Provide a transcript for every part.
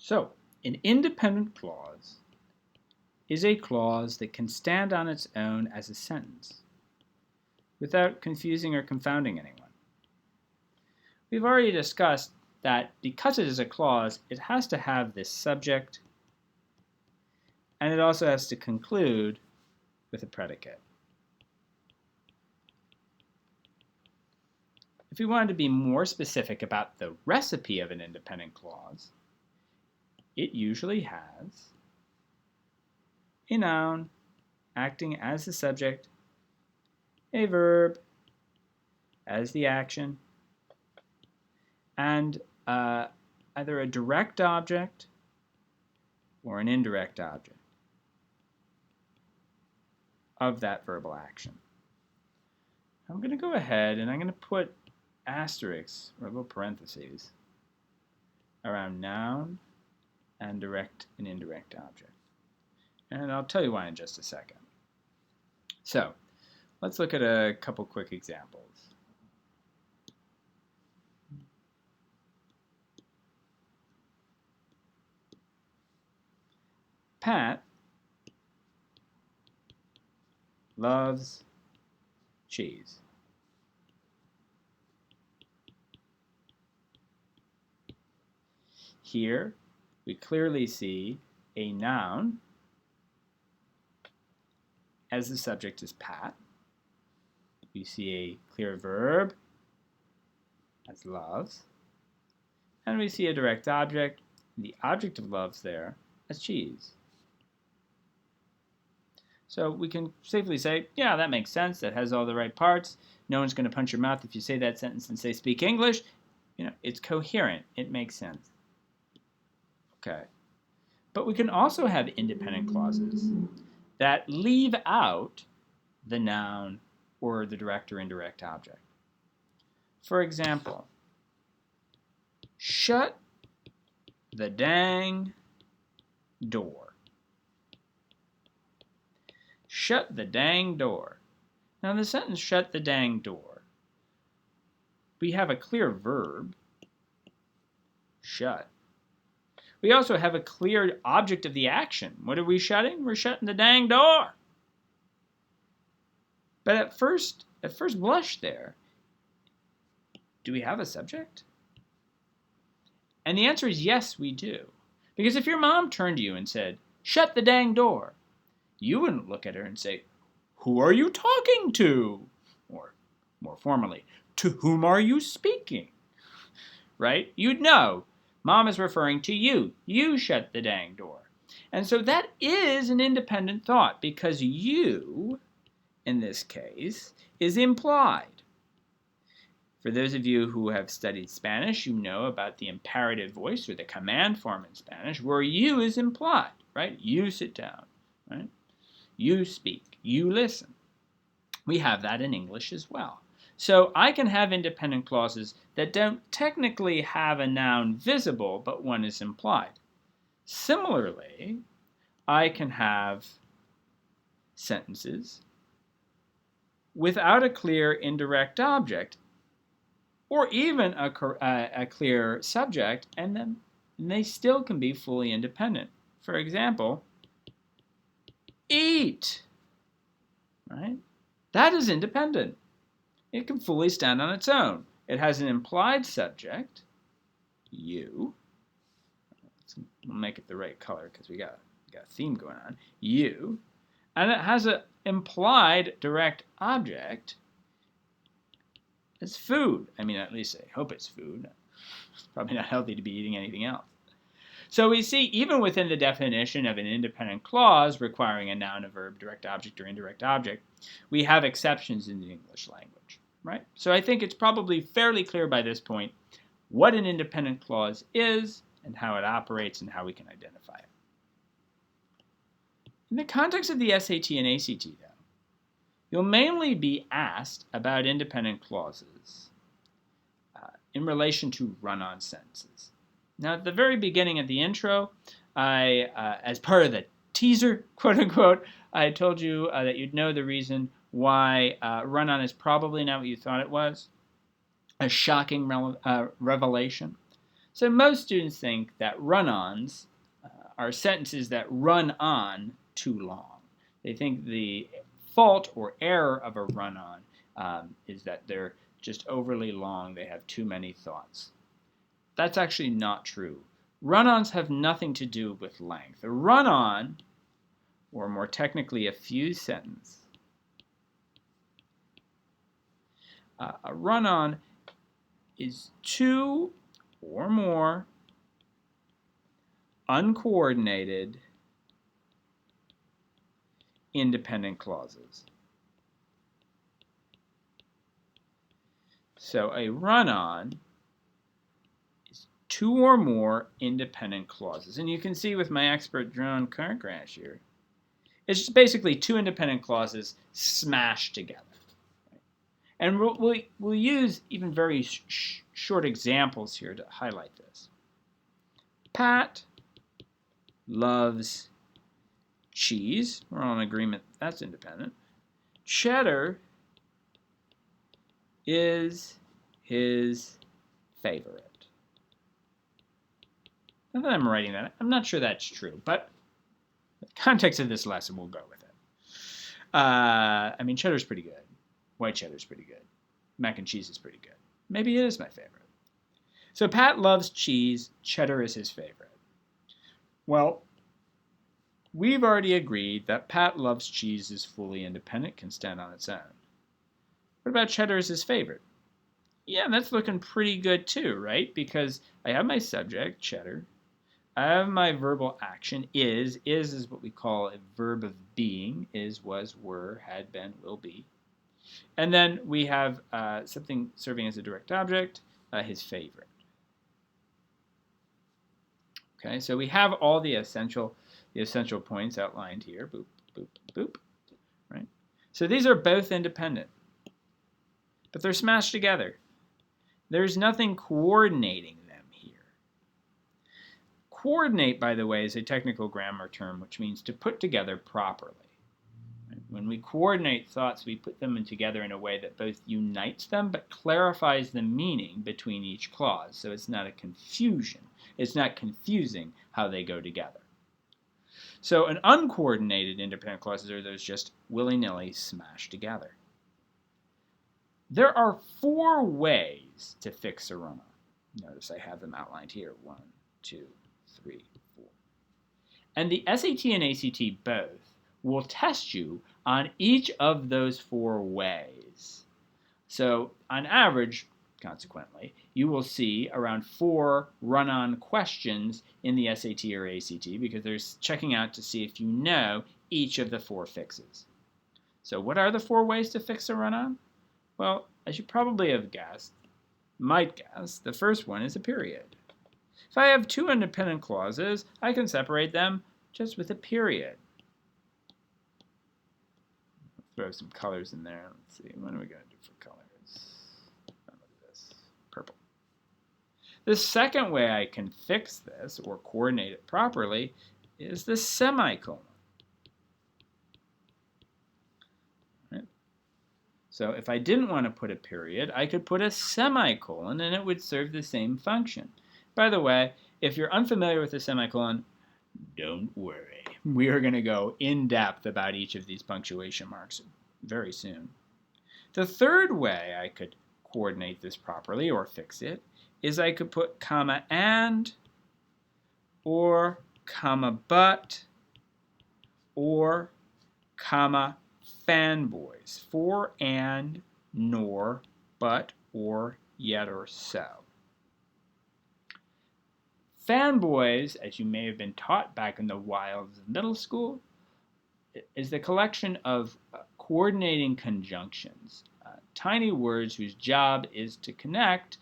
So, an independent clause is a clause that can stand on its own as a sentence without confusing or confounding anyone. We've already discussed that because it is a clause, it has to have this subject, and it also has to conclude with a predicate. If we wanted to be more specific about the recipe of an independent clause, it usually has a noun acting as the subject, a verb as the action, and either a direct object or an indirect object of that verbal action. I'm going to go ahead and I'm going to put asterisks or little parentheses around noun and direct and indirect object. And I'll tell you why in just a second. So, let's look at a couple quick examples. Pat loves cheese. Here, we clearly see a noun as the subject is Pat. We see a clear verb as loves. And we see a direct object, the object of loves there, as cheese. So we can safely say, yeah, that makes sense. That has all the right parts. No one's going to punch your mouth if you say that sentence and say speak English. You know, it's coherent. It makes sense. Okay. But we can also have independent clauses that leave out the noun or the direct or indirect object. For example, shut the dang door. Shut the dang door. Now in the sentence, shut the dang door, we have a clear verb, shut. We also have a clear object of the action. What are we shutting? We're shutting the dang door. But at first blush there, do we have a subject? And the answer is yes, we do. Because if your mom turned to you and said, shut the dang door, you wouldn't look at her and say, who are you talking to? Or more formally, to whom are you speaking? Right? You'd know. Mom is referring to you. You shut the dang door. And so that is an independent thought because you, in this case, is implied. For those of you who have studied Spanish, you know about the imperative voice or the command form in Spanish where you is implied, right? You sit down, right? You speak. You listen. We have that in English as well. So I can have independent clauses that don't technically have a noun visible, but one is implied. Similarly, I can have sentences without a clear indirect object, or even a clear subject, and they still can be fully independent. For example, eat, right? That is independent. It can fully stand on its own. It has an implied subject, you. We'll make it the right color because we got a theme going on, you. And it has an implied direct object as food. I mean, at least I hope it's food. It's probably not healthy to be eating anything else. So we see even within the definition of an independent clause requiring a noun, a verb, direct object, or indirect object, we have exceptions in the English language, right? So I think it's probably fairly clear by this point what an independent clause is and how it operates and how we can identify it. In the context of the SAT and ACT, though, you'll mainly be asked about independent clauses in relation to run-on sentences. Now, at the very beginning of the intro, as part of the teaser, quote unquote, I told you that you'd know the reason why run-on is probably not what you thought it was, a shocking revelation. So most students think that run-ons are sentences that run on too long. They think the fault or error of a run-on is that they're just overly long. They have too many thoughts. That's actually not true. Run-ons have nothing to do with length. A run-on, or more technically a fused sentence, a run-on is two or more uncoordinated independent clauses. So a run-on is two or more independent clauses. And you can see with my expert drawn car crash here, it's just basically two independent clauses smashed together. And we'll use even very short examples here to highlight this. Pat loves cheese. We're all in agreement that's independent. Cheddar is his favorite. Now that I'm writing that, I'm not sure that's true, but the context of this lesson, we'll go with it. I mean, cheddar's pretty good. White cheddar's pretty good. Mac and cheese is pretty good. Maybe it is my favorite. So Pat loves cheese. Cheddar is his favorite. Well, we've already agreed that Pat loves cheese is fully independent, can stand on its own. What about cheddar is his favorite? Yeah, that's looking pretty good too, right? Because I have my subject, cheddar. I have my verbal action, is. Is what we call a verb of being. Is, was, were, had been, will be. And then we have something serving as a direct object, his favorite. Okay, so we have all the essential points outlined here. Boop, boop, boop. Right? So these are both independent, but they're smashed together. There's nothing coordinating them here. Coordinate, by the way, is a technical grammar term which means to put together properly. When we coordinate thoughts, we put them together in a way that both unites them but clarifies the meaning between each clause. So it's not a confusion. It's not confusing how they go together. So an uncoordinated independent clauses are those just willy-nilly smashed together. There are 4 ways to fix a run-on. Notice I have them outlined here. 1, 2, 3, 4. And the SAT and ACT both will test you on each of those 4 ways. So on average, consequently, you will see around 4 run-on questions in the SAT or ACT because they're checking out to see if you know each of the 4 fixes. So what are the 4 ways to fix a run-on? Well, as you probably have might guess, the first one is a period. If I have 2 independent clauses, I can separate them just with a period. Throw some colors in there. Let's see, what are we going to do for colors? Look at this, purple. The second way I can fix this or coordinate it properly is the semicolon. Right? So if I didn't want to put a period, I could put a semicolon and it would serve the same function. By the way, if you're unfamiliar with the semicolon, don't worry. We are going to go in depth about each of these punctuation marks very soon. The third way I could coordinate this properly or fix it is I could put comma and or comma but or comma fanboys. For and, nor, but, or, yet, or so. Fanboys, as you may have been taught back in the wilds of middle school, is the collection of coordinating conjunctions, tiny words whose job is to connect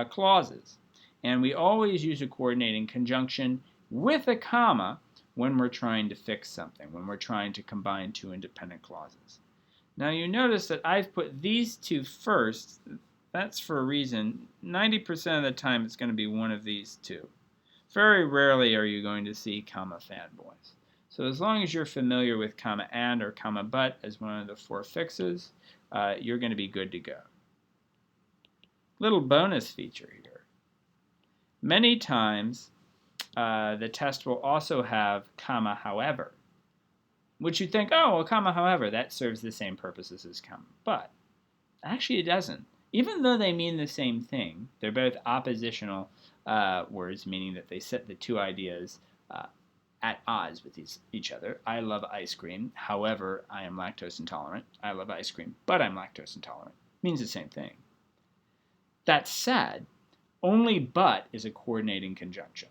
clauses. And we always use a coordinating conjunction with a comma when we're trying to fix something, when we're trying to combine 2 independent clauses. Now you notice that I've put these 2 first. That's for a reason. 90% of the time it's going to be one of these 2. Very rarely are you going to see comma fanboys. So as long as you're familiar with comma and or comma but as one of the 4 fixes, you're going to be good to go. Little bonus feature here. Many times, the test will also have comma, however, which you think, oh, well, comma, however, that serves the same purposes as comma. But actually, it doesn't. Even though they mean the same thing, they're both oppositional words, meaning that they set the two ideas at odds with each other. I love ice cream. However, I am lactose intolerant. I love ice cream, but I'm lactose intolerant. Means the same thing. That said, only but is a coordinating conjunction.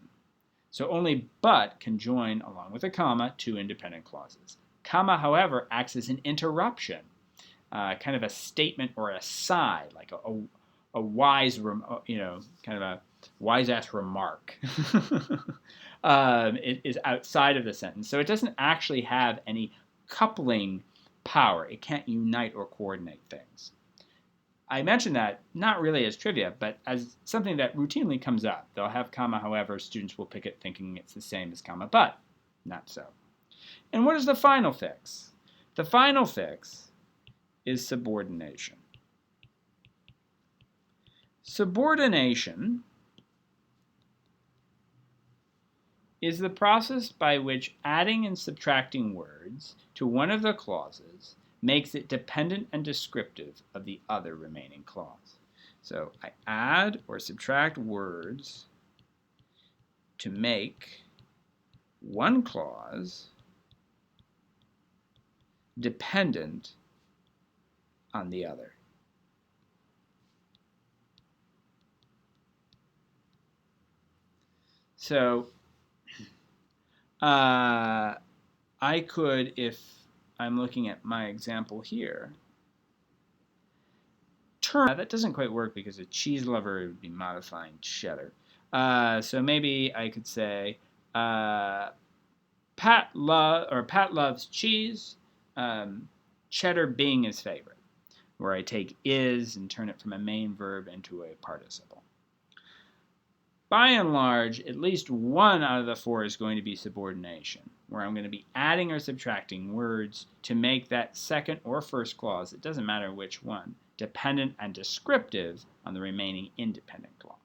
So only but can join along with a comma two independent clauses. Comma, however, acts as an interruption, kind of a statement or a aside, like a wise, kind of a wise-ass remark. It is outside of the sentence. So it doesn't actually have any coupling power. It can't unite or coordinate things. I mention that not really as trivia, but as something that routinely comes up. They'll have comma, however, students will pick it thinking it's the same as comma, but not so. And what is the final fix? The final fix is subordination. Subordination is the process by which adding and subtracting words to one of the clauses makes it dependent and descriptive of the other remaining clause. So I add or subtract words to make one clause dependent on the other. So I could, if I'm looking at my example here, that doesn't quite work because a cheese lover would be modifying cheddar. So maybe I could say Pat loves cheese, cheddar being his favorite, where I take is and turn it from a main verb into a participle. By and large, at least one out of the four is going to be subordination, where I'm going to be adding or subtracting words to make that second or first clause, it doesn't matter which one, dependent and descriptive on the remaining independent clause.